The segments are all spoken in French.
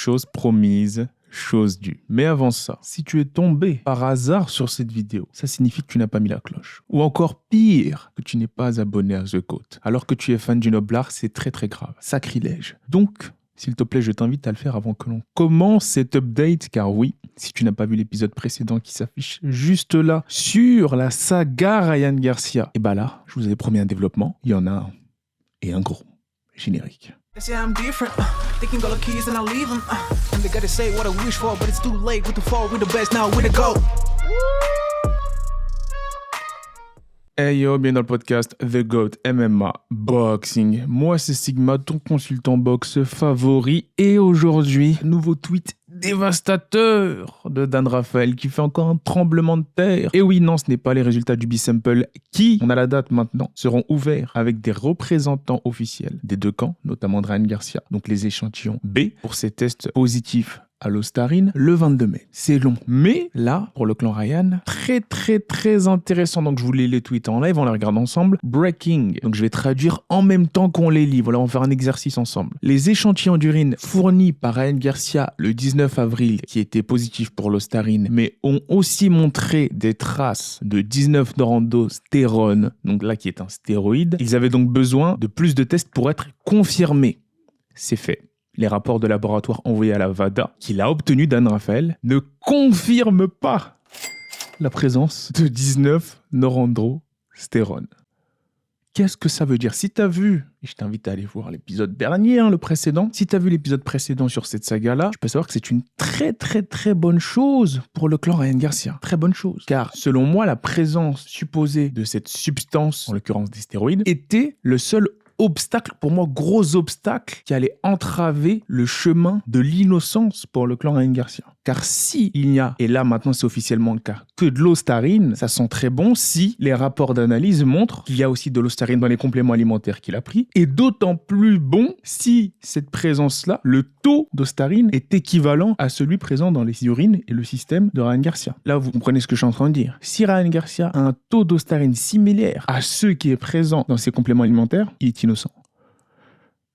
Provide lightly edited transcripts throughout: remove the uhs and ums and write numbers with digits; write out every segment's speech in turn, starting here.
chose promise, chose due. Mais avant ça, si tu es tombé par hasard sur cette vidéo, ça signifie que tu n'as pas mis la cloche. Ou encore pire, que tu n'es pas abonné à The GOAT. Alors que tu es fan du noble art, c'est très très grave. Sacrilège. Donc, s'il te plaît, je t'invite à le faire avant que l'on commence cet update, car oui, si tu n'as pas vu l'épisode précédent qui s'affiche juste là, sur la saga Ryan Garcia, et bah là, je vous avais promis un développement, il y en a un, et un gros, générique. Yeah, I'm different. They can go the keys and I leave them. And they gotta say what I wish for, but it's too late. With the fall, we the best now, we the go. Hey yo, bienvenue dans le podcast The GOAT MMA Boxing. Moi c'est Sigma, ton consultant boxe favori. Et aujourd'hui, nouveau tweet dévastateur de Dan Rafael qui fait encore un tremblement de terre. Et oui, non, ce n'est pas les résultats du B-Sample qui, on a la date maintenant, seront ouverts avec des représentants officiels des deux camps, notamment de Ryan Garcia, donc les échantillons B, pour ces tests positifs à l'ostarine le 22 mai. C'est long. Mais là, pour le clan Ryan, très intéressant. Donc je vous lis les tweets en live, on les regarde ensemble. Breaking. Donc je vais traduire en même temps qu'on les lit. Voilà, on va faire un exercice ensemble. Les échantillons d'urine fournis par Ryan Garcia le 19 avril, qui étaient positifs pour l'ostarine, mais ont aussi montré des traces de 19-norandostérone, donc là qui est un stéroïde. Ils avaient donc besoin de plus de tests pour être confirmés. C'est fait. Les rapports de laboratoire envoyés à la VADA, qu'il a obtenu Dan Rafael, ne confirment pas la présence de 19-norandostérone. Qu'est-ce que ça veut dire? Si tu as vu, et je t'invite à aller voir l'épisode dernier, le précédent, si tu as vu l'épisode précédent sur cette saga-là, tu peux savoir que c'est une très bonne chose pour le clan Ryan Garcia. Très bonne chose. Car selon moi, la présence supposée de cette substance, en l'occurrence des stéroïdes, était le seul obstacle, pour moi, gros obstacle qui allait entraver le chemin de l'innocence pour le clan Ryan Garcia. Car si il n'y a, et là maintenant c'est officiellement le cas, que de l'ostarine, ça sent très bon si les rapports d'analyse montrent qu'il y a aussi de l'ostarine dans les compléments alimentaires qu'il a pris, et d'autant plus bon si cette présence-là, le taux d'ostarine est équivalent à celui présent dans les urines et le système de Ryan Garcia. Là, vous comprenez ce que je suis en train de dire. Si Ryan Garcia a un taux d'ostarine similaire à ceux qui est présent dans ses compléments alimentaires, il est innocent.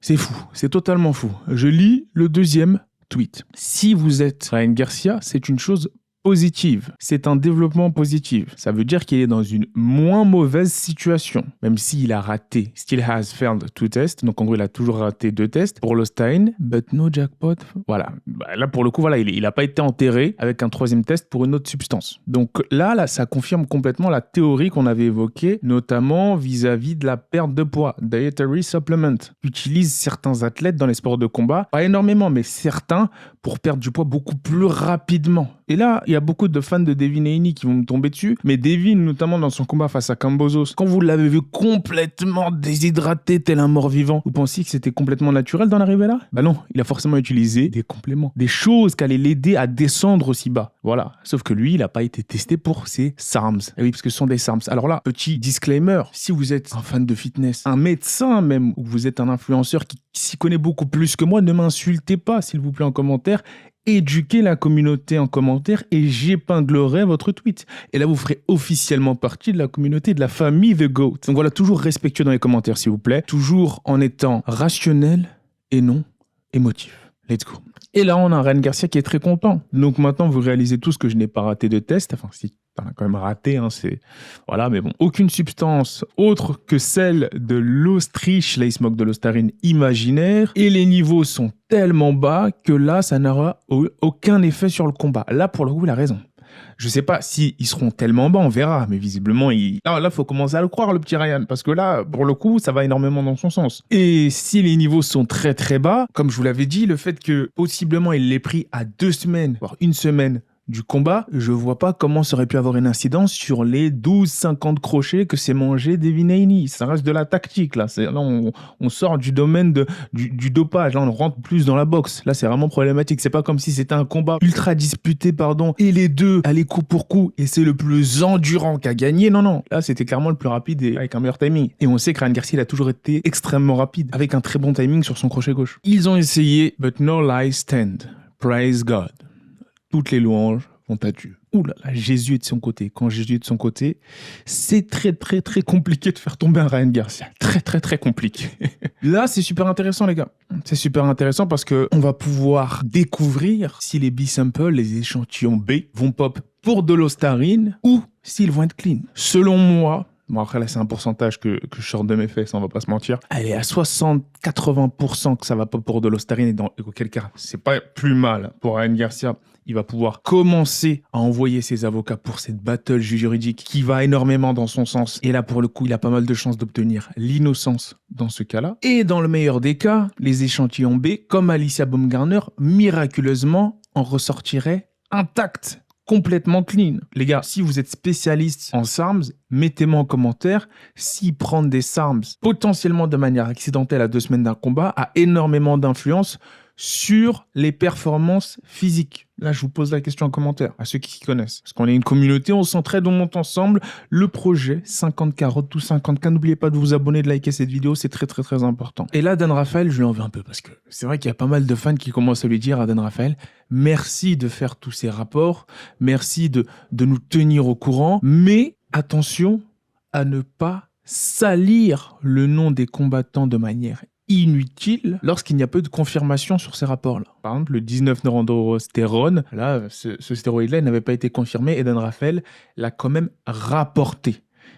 C'est fou, c'est totalement fou. Je lis le deuxième tweet. Si vous êtes Ryan Garcia, c'est une chose positive. C'est un développement positif. Ça veut dire qu'il est dans une moins mauvaise situation, même s'il a raté. Still has failed 2 tests. Donc en gros, il a toujours raté 2 tests pour l'ostarine, but no jackpot. Voilà. Là, pour le coup, voilà, il n'a pas été enterré avec un 3e test pour une autre substance. Donc là, ça confirme complètement la théorie qu'on avait évoquée, notamment vis-à-vis de la perte de poids, dietary supplement, qu'utilisent certains athlètes dans les sports de combat. Pas énormément, mais certains pour perdre du poids beaucoup plus rapidement. Et là, il y a beaucoup de fans de Devin Haney qui vont me tomber dessus, mais Devin, notamment dans son combat face à Kambosos, quand vous l'avez vu complètement déshydraté tel un mort-vivant, vous pensiez que c'était complètement naturel d'en arriver là? Bah non, il a forcément utilisé des compléments, des choses qui allaient l'aider à descendre aussi bas. Voilà, sauf que lui, il n'a pas été testé pour ses SARMs. Et oui, parce que ce sont des SARMs. Alors là, petit disclaimer, si vous êtes un fan de fitness, un médecin même, ou vous êtes un influenceur qui s'y connaît beaucoup plus que moi, ne m'insultez pas, s'il vous plaît, en commentaire. Éduquez la communauté en commentaire et j'épinglerai votre tweet. Et là, vous ferez officiellement partie de la communauté, de la famille The GOAT. Donc voilà, toujours respectueux dans les commentaires, s'il vous plaît. Toujours en étant rationnel et non émotif. Let's go. Et là, on a un Ryan Garcia qui est très content. Donc maintenant, vous réalisez tout ce que je n'ai pas raté de test. Enfin, si t'en as quand même raté, c'est... Voilà, mais bon. Aucune substance autre que celle de l'Autriche. Là, il se moque de l'ostarine imaginaire. Et les niveaux sont tellement bas que là, ça n'aura aucun effet sur le combat. Là, pour le coup, il a raison. Je sais pas si ils seront tellement bas, on verra. Mais visiblement, là, faut commencer à le croire, le petit Ryan. Parce que là, pour le coup, ça va énormément dans son sens. Et si les niveaux sont très bas, comme je vous l'avais dit, le fait que possiblement il l'ait pris à 2 semaines, voire 1 semaine du combat, je vois pas comment ça aurait pu avoir une incidence sur les 12-50 crochets que s'est mangé Devin Haney. Ça reste de la tactique, là. Là, on sort du domaine du dopage. Là, on rentre plus dans la boxe. Là, c'est vraiment problématique. C'est pas comme si c'était un combat ultra disputé, et les deux allaient coup pour coup, et c'est le plus endurant qui a gagné. Non. Là, c'était clairement le plus rapide et avec un meilleur timing. Et on sait que Ryan Garcia, il a toujours été extrêmement rapide, avec un très bon timing sur son crochet gauche. Ils ont essayé, but no lies stand. Praise God. Toutes les louanges vont à Dieu. Ouh là là, Jésus est de son côté. Quand Jésus est de son côté, c'est très très très compliqué de faire tomber un Ryan Garcia. Très très très compliqué. Là, c'est super intéressant les gars. C'est super intéressant parce que on va pouvoir découvrir si les B-samples, les échantillons B, vont pop pour de l'ostarine ou s'ils vont être clean. Selon moi, bon après là c'est un pourcentage que je sors de mes fesses, on va pas se mentir. Elle est à 60-80% que ça va pop pour de l'ostarine et dans auquel cas c'est pas plus mal pour Ryan Garcia. Il va pouvoir commencer à envoyer ses avocats pour cette battle juridique qui va énormément dans son sens. Et là, pour le coup, il a pas mal de chances d'obtenir l'innocence dans ce cas-là. Et dans le meilleur des cas, les échantillons B, comme Alicia Baumgartner, miraculeusement en ressortiraient intacts. Complètement clean. Les gars, si vous êtes spécialiste en SARMs, mettez-moi en commentaire si prendre des SARMs potentiellement de manière accidentelle à 2 semaines d'un combat a énormément d'influence sur les performances physiques. Là, je vous pose la question en commentaire, à ceux qui s'y connaissent. Parce qu'on est une communauté, on s'entraide, on monte ensemble. Le projet 50K, Road to 50K, n'oubliez pas de vous abonner, de liker cette vidéo, c'est très très très important. Et là, Dan Rafael, je lui en veux un peu, parce que c'est vrai qu'il y a pas mal de fans qui commencent à lui dire à Dan Rafael, merci de faire tous ces rapports, merci de nous tenir au courant, mais attention à ne pas salir le nom des combattants de manière inutile lorsqu'il n'y a pas de confirmation sur ces rapports-là. Par exemple, le 19-neurandrostérone, là, ce stéroïde-là, il n'avait pas été confirmé et Dan Rafael l'a quand même rapporté.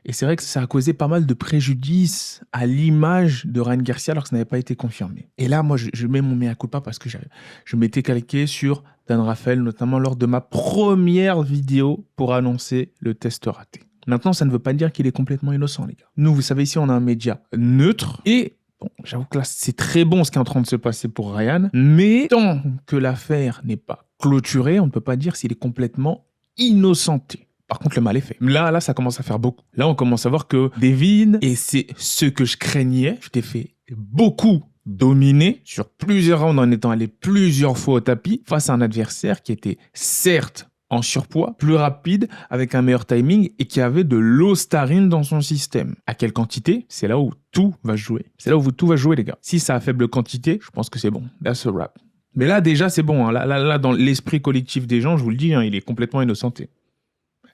Et c'est vrai que ça a causé pas mal de préjudice à l'image de Ryan Garcia alors que ça n'avait pas été confirmé. Et là, moi, je mets mon mea culpa parce que je m'étais calqué sur Dan Rafael, notamment lors de ma première vidéo pour annoncer le test raté. Maintenant, ça ne veut pas dire qu'il est complètement innocent, les gars. Nous, vous savez, ici, on a un média neutre et bon, j'avoue que là, c'est très bon ce qui est en train de se passer pour Ryan, mais tant que l'affaire n'est pas clôturée, on ne peut pas dire s'il est complètement innocenté. Par contre, le mal est fait. Là, ça commence à faire beaucoup. Là, on commence à voir que Devin, et c'est ce que je craignais, je t'ai fait beaucoup dominer sur plusieurs rounds en étant allé plusieurs fois au tapis face à un adversaire qui était certes en surpoids, plus rapide, avec un meilleur timing et qui avait de l'ostarine dans son système. À quelle quantité? C'est là où tout va jouer. C'est là où tout va jouer, les gars. Si ça a faible quantité, je pense que c'est bon. That's a wrap. Mais là, déjà, c'est bon. Hein. Là, dans l'esprit collectif des gens, je vous le dis, hein, il est complètement innocenté.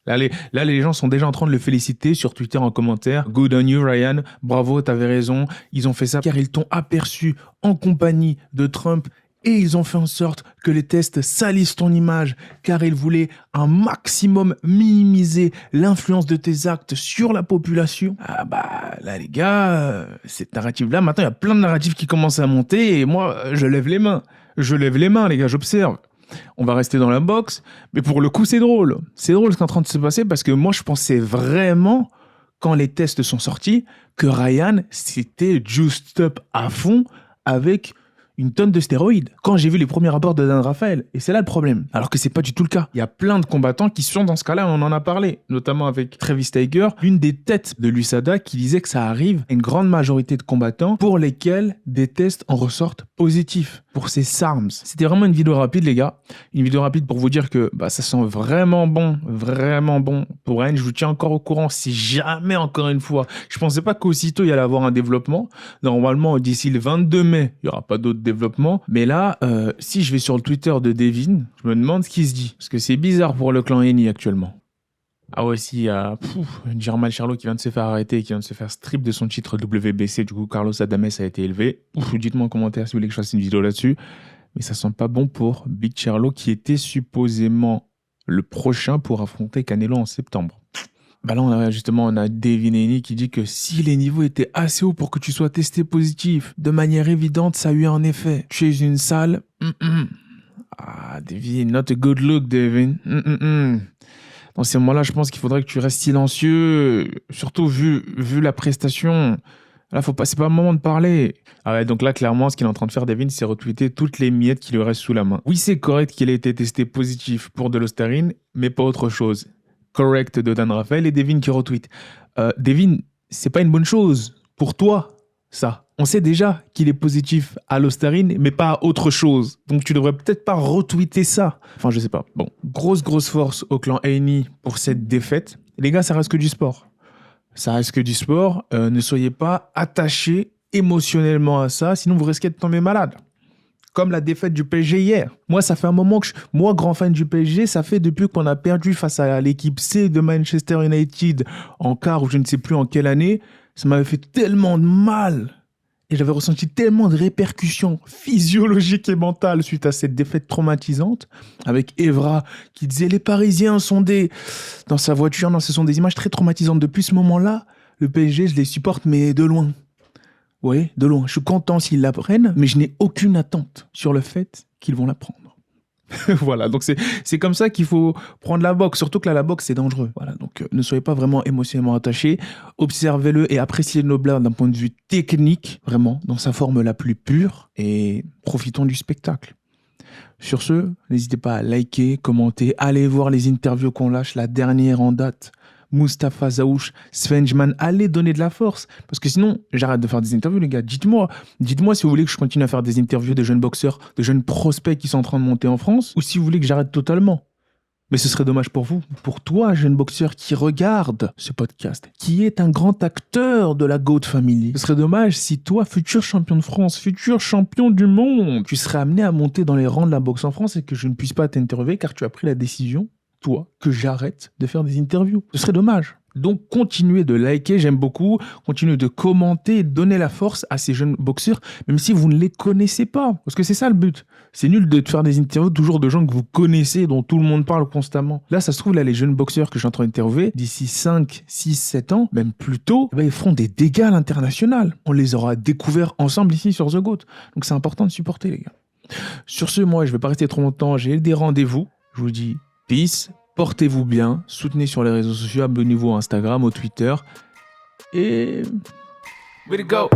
Là, les gens sont déjà en train de le féliciter sur Twitter en commentaire. Good on you, Ryan. Bravo, t'avais raison. Ils ont fait ça car ils t'ont aperçu en compagnie de Trump. Et ils ont fait en sorte que les tests salissent ton image, car ils voulaient un maximum minimiser l'influence de tes actes sur la population. Ah bah là les gars, cette narrative-là, maintenant il y a plein de narratifs qui commencent à monter, et moi je lève les mains. Je lève les mains les gars, j'observe. On va rester dans la boxe, mais pour le coup c'est drôle. C'est drôle ce qui est en train de se passer, parce que moi je pensais vraiment, quand les tests sont sortis, que Ryan s'était juiced up à fond avec une tonne de stéroïdes. Quand j'ai vu les premiers rapports de Dan Rafael, et c'est là le problème. Alors que c'est pas du tout le cas. Il y a plein de combattants qui sont dans ce cas-là, on en a parlé, notamment avec Travis Tiger, l'une des têtes de l'USADA qui disait que ça arrive à une grande majorité de combattants pour lesquels des tests en ressortent positifs pour ces SARMs. C'était vraiment une vidéo rapide les gars, une vidéo rapide pour vous dire que ça sent vraiment bon pour Ryan. Je vous tiens encore au courant si jamais encore une fois, je pensais pas qu'aussitôt il y allait avoir un développement. Normalement d'ici le 22 mai, il y aura pas d'autre développement. Mais là, si je vais sur le Twitter de Devin, je me demande ce qu'il se dit. Parce que c'est bizarre pour le clan Eni actuellement. Ah ouais, si, il y a Jermall Charlo qui vient de se faire arrêter et qui vient de se faire strip de son titre WBC. Du coup, Carlos Adames a été élevé. Dites-moi en commentaire si vous voulez que je fasse une vidéo là-dessus. Mais ça sent pas bon pour Big Charlo qui était supposément le prochain pour affronter Canelo en septembre. Là, on a Devin Haney qui dit que si les niveaux étaient assez hauts pour que tu sois testé positif, de manière évidente, ça a eu un effet. Tu es une salle. Ah, Devin, not a good look, Devin. Dans ces moments-là, je pense qu'il faudrait que tu restes silencieux, surtout vu la prestation. Là, c'est pas le moment de parler. Ah ouais, donc là, clairement, ce qu'il est en train de faire, Devin, c'est retweeter toutes les miettes qui lui restent sous la main. Oui, c'est correct qu'il ait été testé positif pour de l'ostarine, mais pas autre chose. Correct de Dan Rafael et Devin qui retweet. Devin, c'est pas une bonne chose pour toi, ça. On sait déjà qu'il est positif à l'ostarine, mais pas à autre chose. Donc tu devrais peut-être pas retweeter ça. Enfin, je sais pas. Bon, grosse force au clan Haney pour cette défaite. Les gars, ça reste que du sport. Ça reste que du sport. Ne soyez pas attachés émotionnellement à ça, sinon vous risquez de tomber malade. comme la défaite du PSG hier. Moi, ça fait un moment que moi, grand fan du PSG, ça fait depuis qu'on a perdu face à l'équipe C de Manchester United en quart ou je ne sais plus en quelle année, ça m'avait fait tellement de mal. Et j'avais ressenti tellement de répercussions physiologiques et mentales suite à cette défaite traumatisante, avec Evra qui disait « Les Parisiens sont des... » dans sa voiture, non, ce sont des images très traumatisantes. Depuis ce moment-là, le PSG, je les supporte, mais de loin. Oui, de loin. Je suis content s'ils la prennent, mais je n'ai aucune attente sur le fait qu'ils vont la prendre. Voilà, donc c'est comme ça qu'il faut prendre la boxe, surtout que là, la boxe, c'est dangereux. Voilà, donc ne soyez pas vraiment émotionnellement attachés, observez-le et appréciez Nobler d'un point de vue technique, vraiment, dans sa forme la plus pure, et profitons du spectacle. Sur ce, n'hésitez pas à liker, commenter, allez voir les interviews qu'on lâche, la dernière en date, Moustapha Zaouch, Svenjman, allez donner de la force. Parce que sinon, j'arrête de faire des interviews, les gars. Dites-moi si vous voulez que je continue à faire des interviews de jeunes boxeurs, de jeunes prospects qui sont en train de monter en France, ou si vous voulez que j'arrête totalement. Mais ce serait dommage pour vous, pour toi, jeune boxeur qui regarde ce podcast, qui est un grand acteur de la GOAT Family. Ce serait dommage si toi, futur champion de France, futur champion du monde, tu serais amené à monter dans les rangs de la boxe en France et que je ne puisse pas t'interviewer car tu as pris la décision, toi, que j'arrête de faire des interviews. Ce serait dommage. Donc, continuez de liker, j'aime beaucoup. Continuez de commenter, donner la force à ces jeunes boxeurs, même si vous ne les connaissez pas. Parce que c'est ça le but. C'est nul de faire des interviews toujours de gens que vous connaissez, dont tout le monde parle constamment. Là, ça se trouve, là, les jeunes boxeurs que je suis en train d'interviewer, d'ici 5, 6, 7 ans, même plus tôt, ils feront des dégâts à l'international. On les aura découverts ensemble ici sur The GOAT. Donc, c'est important de supporter, les gars. Sur ce, moi, je ne vais pas rester trop longtemps. J'ai des rendez-vous. Je vous dis peace. Portez-vous bien, soutenez sur les réseaux sociaux, abonnez-vous au Instagram, au Twitter. Et... way to go!